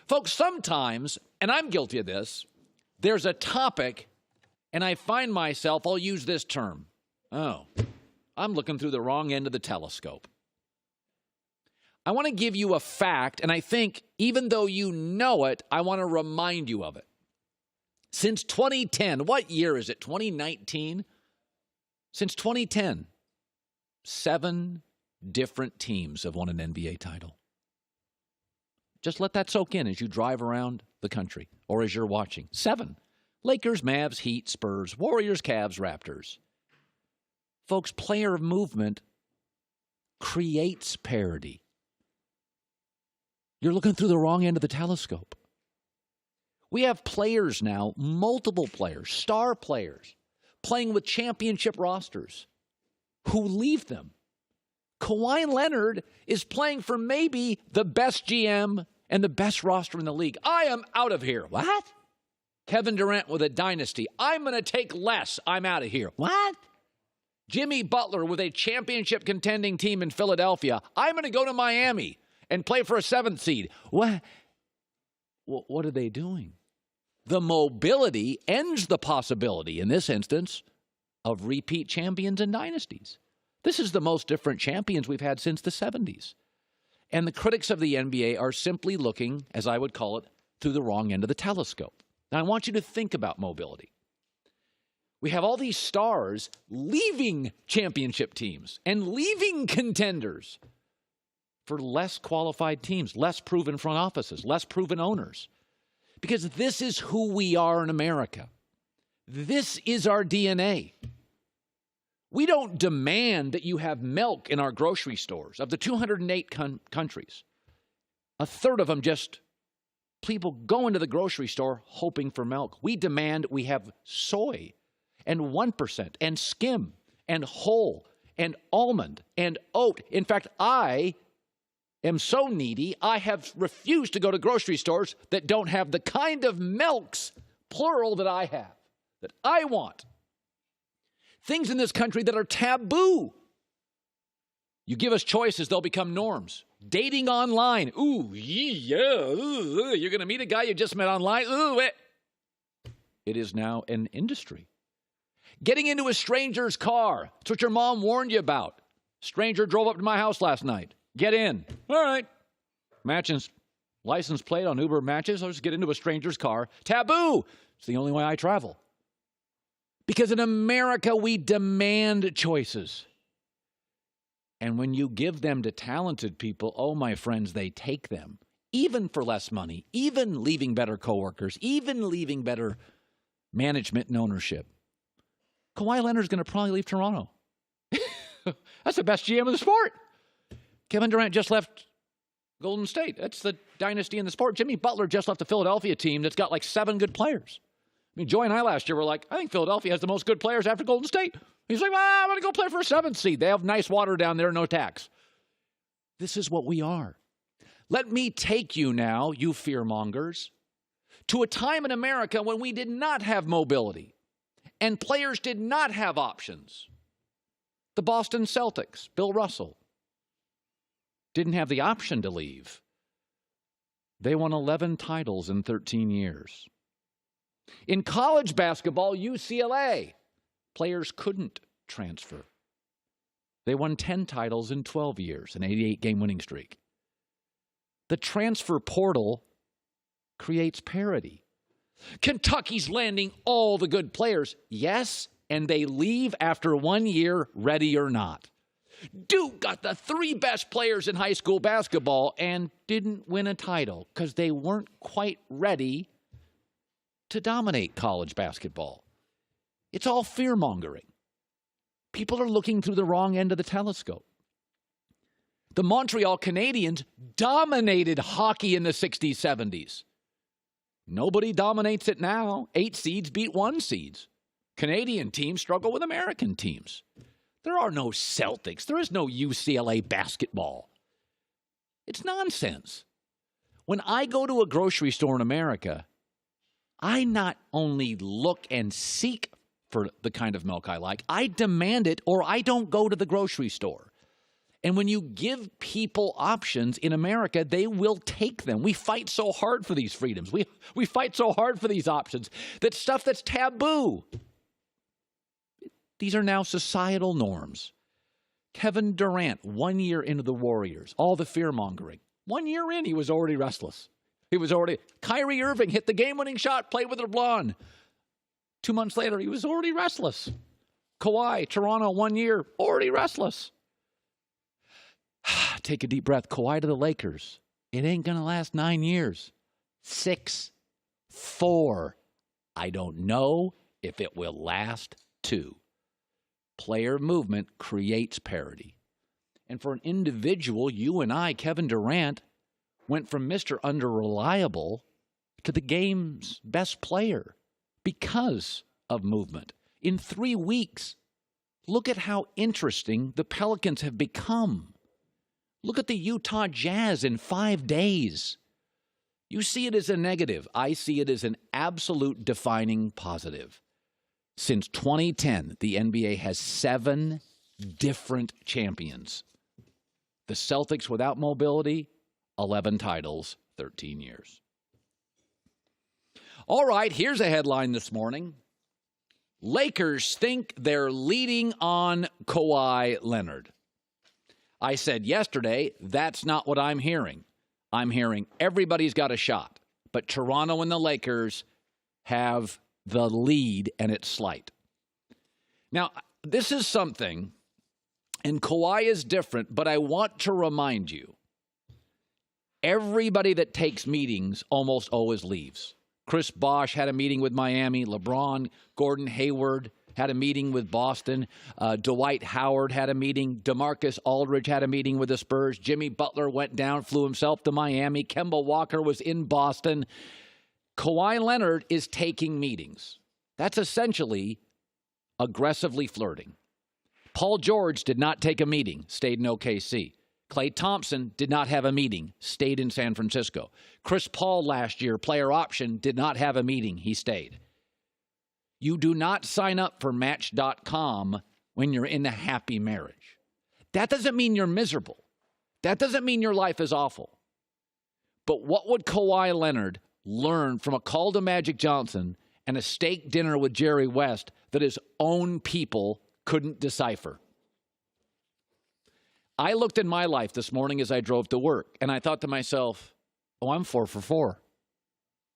Folks, sometimes, and I'm guilty of this, there's a topic, and I find myself, I'll use this term. Oh, I'm looking through the wrong end of the telescope. I want to give you a fact, and I think even though you know it, I want to remind you of it. Since 2010, what year is it? 2019? Since 2010, 7 different teams have won an NBA title. Just let that soak in as you drive around the country or as you're watching. 7. Lakers, Mavs, Heat, Spurs, Warriors, Cavs, Raptors. Folks, player movement creates parity. You're looking through the wrong end of the telescope. We have players now, multiple players, star players, playing with championship rosters who leave them. Kawhi Leonard is playing for maybe the best GM and the best roster in the league. I am out of here. What? Kevin Durant with a dynasty. I'm going to take less. I'm out of here. What? Jimmy Butler with a championship contending team in Philadelphia. I'm going to go to Miami and play for a 7th seed. What? What are they doing? The mobility ends the possibility, in this instance, of repeat champions and dynasties. This is the most different champions we've had since the 70s. And the critics of the NBA are simply looking, as I would call it, through the wrong end of the telescope. Now, I want you to think about mobility. We have all these stars leaving championship teams and leaving contenders for less qualified teams, less proven front offices, less proven owners. Because this is who we are in America. This is our DNA. We don't demand that you have milk in our grocery stores. Of the 208 countries, a third of them just people go into the grocery store hoping for milk. We demand we have soy and 1% and skim and whole and almond and oat. In fact, I am so needy, I have refused to go to grocery stores that don't have the kind of milks, plural, that I have, that I want. Things in this country that are taboo. You give us choices, they'll become norms. Dating online. Ooh, yeah. Ooh, you're going to meet a guy you just met online. Ooh, it is now an industry. Getting into a stranger's car. That's what your mom warned you about. Stranger drove up to my house last night. Get in. All right. Matching license plate on Uber matches. I'll just get into a stranger's car. Taboo. It's the only way I travel. Because in America, we demand choices. And when you give them to talented people, oh, my friends, they take them. Even for less money, even leaving better coworkers, even leaving better management and ownership. Kawhi Leonard's going to probably leave Toronto. That's the best GM in the sport. Kevin Durant just left Golden State. That's the dynasty in the sport. Jimmy Butler just left the Philadelphia team that's got like 7 good players. I mean, Joy and I last year were like, I think Philadelphia has the most good players after Golden State. He's like, well, I'm going to go play for a 7th seed. They have nice water down there, no tax. This is what we are. Let me take you now, you fearmongers, to a time in America when we did not have mobility and players did not have options. The Boston Celtics, Bill Russell, didn't have the option to leave. They won 11 titles in 13 years. In college basketball, UCLA, players couldn't transfer. They won 10 titles in 12 years, an 88-game winning streak. The transfer portal creates parity. Kentucky's landing all the good players, yes, and they leave after 1 year, ready or not. Duke got the 3 best players in high school basketball and didn't win a title because they weren't quite ready to dominate college basketball. It's all fear-mongering. People are looking through the wrong end of the telescope. The Montreal Canadiens dominated hockey in the 60s, 70s. Nobody dominates it now. 8 seeds beat 1 seeds. Canadian teams struggle with American teams. There are no Celtics. There is no UCLA basketball. It's nonsense. When I go to a grocery store in America, I not only look and seek for the kind of milk I like, I demand it or I don't go to the grocery store. And when you give people options in America, they will take them. We fight so hard for these freedoms. We fight so hard for these options. That stuff that's taboo. These are now societal norms. Kevin Durant, 1 year into the Warriors, all the fear-mongering. 1 year in, he was already restless. Kyrie Irving hit the game-winning shot, played with LeBron. 2 months later, he was already restless. Kawhi, Toronto, 1 year, already restless. Take a deep breath. Kawhi to the Lakers. It ain't going to last 9 years. 6, 4. I don't know if it will last 2. Player movement creates parity. And for an individual, you and I, Kevin Durant, went from Mr. Under-Reliable to the game's best player because of movement. In 3 weeks, look at how interesting the Pelicans have become. Look at the Utah Jazz in 5 days. You see it as a negative. I see it as an absolute defining positive. Since 2010, the NBA has 7 different champions. The Celtics without mobility, 11 titles, 13 years. All right, here's a headline this morning. Lakers think they're leading on Kawhi Leonard. I said yesterday, that's not what I'm hearing. I'm hearing everybody's got a shot, but Toronto and the Lakers have the lead, and it's slight. Now, this is something, and Kawhi is different, but I want to remind you, everybody that takes meetings almost always leaves. Chris Bosh had a meeting with Miami. LeBron, Gordon Hayward had a meeting with Boston. Dwight Howard had a meeting. DeMarcus Aldridge had a meeting with the Spurs. Jimmy Butler went down, flew himself to Miami. Kemba Walker was in Boston. Kawhi Leonard is taking meetings. That's essentially aggressively flirting. Paul George did not take a meeting, stayed in OKC. Klay Thompson did not have a meeting, stayed in San Francisco. Chris Paul last year, player option, did not have a meeting, he stayed. You do not sign up for Match.com when you're in a happy marriage. That doesn't mean you're miserable. That doesn't mean your life is awful. But what would Kawhi Leonard learn from a call to Magic Johnson and a steak dinner with Jerry West that his own people couldn't decipher? I looked at my life this morning as I drove to work, and I thought to myself, oh, I'm 4 for 4.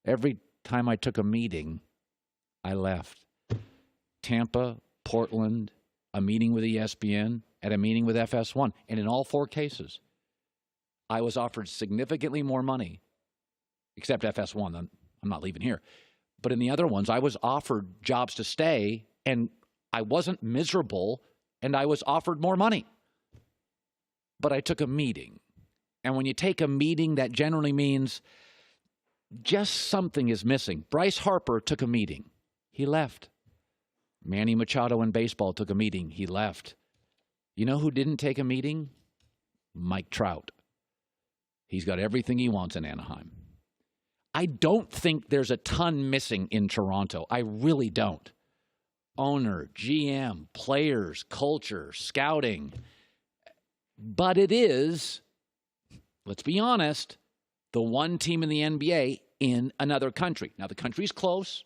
Every time I took a meeting, I left. Tampa, Portland, a meeting with ESPN, and a meeting with FS1. And in all 4 cases, I was offered significantly more money, except FS1. I'm not leaving here. But in the other ones, I was offered jobs to stay, and I wasn't miserable, and I was offered more money. But I took a meeting. And when you take a meeting, that generally means just something is missing. Bryce Harper took a meeting. He left. Manny Machado in baseball took a meeting. He left. You know who didn't take a meeting? Mike Trout. He's got everything he wants in Anaheim. I don't think there's a ton missing in Toronto. I really don't. Owner, GM, players, culture, scouting. But it is, let's be honest, the one team in the NBA in another country. Now, the country's close.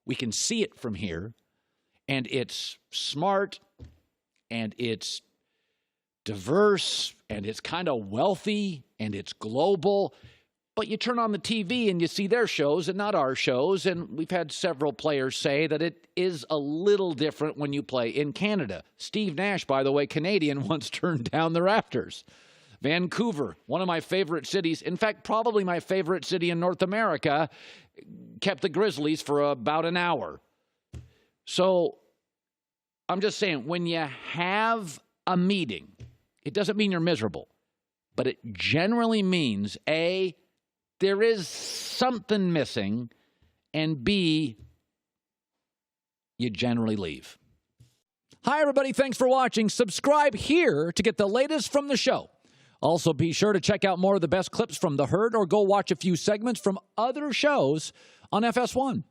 We can see it from here. And it's smart, and it's diverse, and it's kind of wealthy, and it's global. But you turn on the TV and you see their shows and not our shows. And we've had several players say that it is a little different when you play in Canada. Steve Nash, by the way, Canadian, once turned down the Raptors. Vancouver, one of my favorite cities, in fact, probably my favorite city in North America, kept the Grizzlies for about an hour. So I'm just saying, when you have a meeting, it doesn't mean you're miserable, but it generally means, A, there is something missing, and B, you generally leave. Hi, everybody. Thanks for watching. Subscribe here to get the latest from the show. Also, be sure to check out more of the best clips from The Herd or go watch a few segments from other shows on FS1.